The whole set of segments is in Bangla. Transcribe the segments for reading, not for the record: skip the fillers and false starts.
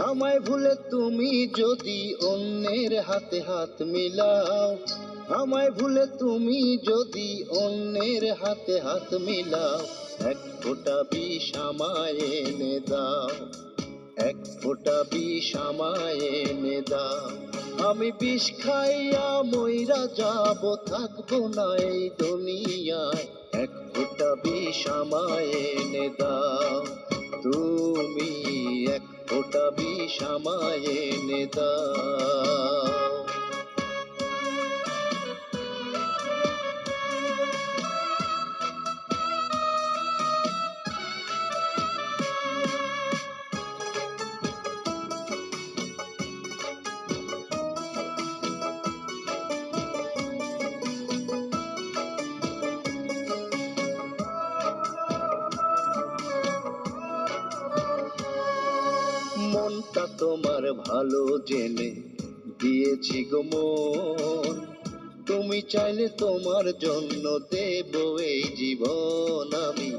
আমায় ভুলে তুমি যদি অন্যের হাতে হাত মিলাও, আমায় ভুলে তুমি যদি অন্যের হাতে হাত মিলাও, এক ফোঁটা বিষ আমায় এনে দাও, এক ফোঁটা বিষ আমায় এনে দাও। আমি বিষ খাইয়া মইরা যাব, থাকবো না এই দুনিয়ায়, এক ফোঁটা বিষ আমায় এনে দাও। তুমি এক ফোঁটা বিষ আমায় এনে দাও। মনটা তোমার ভালো জেনে দিয়েছি গো মন, তুমি চাইলে তোমার জন্য দেব এই জীবন, আমি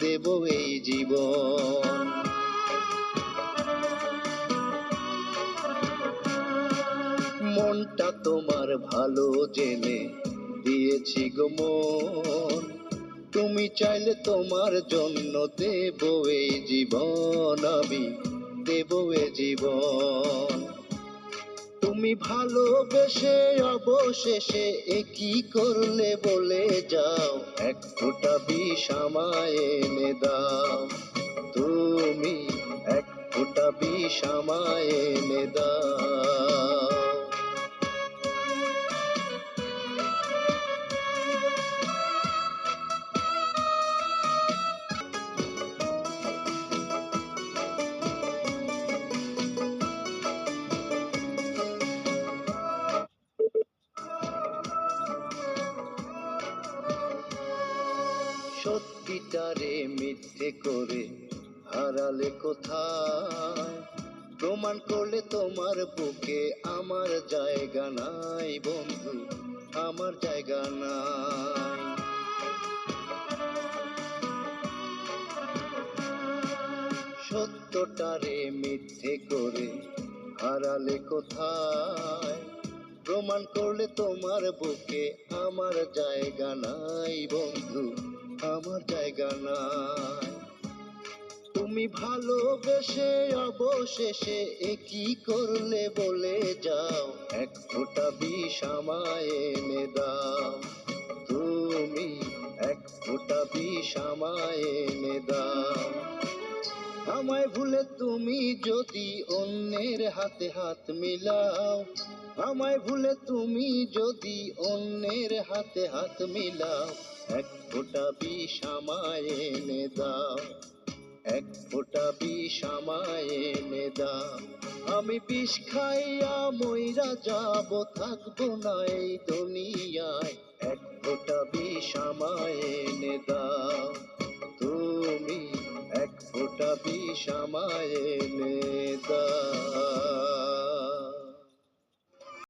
দেব এই জীবন। মনটা তোমার ভালো জেনে দিয়েছি গো মন, তুমি চাইলে তোমার জন্য দেব এই জীবন, আমি দেব এই জীবন। তুমি ভালোবেসে অবশেষে একই করলে বলে যাও, এক ফোঁটা বিষ আমায় এনে দাও। তুমি এক ফোঁটা বিষ আমায় এনে দাও। সত্যিটারে মিথ্যে করে হারালে কোথায়, প্রমাণ করলে তোমার বুকে আমার জায়গা নাই বন্ধু, আমার জায়গা নাই। সত্যটারে মিথ্যে করে হারালে কোথায়, প্রমাণ করলে তোমার বুকে আমার জায়গা নাই বন্ধু, আমার জায়গা নাই। তুমি ভালোবেসে অবশেষে একই করলে বলে যাও, এক ফোঁটা বিষ আমায় এনে দাও। তুমি এক ফোঁটা বিষ আমায় এনে দাও। আমায় ভুলে তুমি যদি অন্যের হাতে হাত মিলাও, আমায় ভুলে তুমি যদি অন্যের হাতে হাত মিলাও, এক ফোঁটা বিষ আমায় এনে দাও, এক ফোঁটা বিষ আমায় এনে দাও। আমি বিষ খাইয়া মইরা যাব, থাকবো না এই দুনিয়ায়, এক ফোঁটা বিষ আমায় এনে দাও। তুমি এক ফোঁটা বিষ আমায় এনে দাও।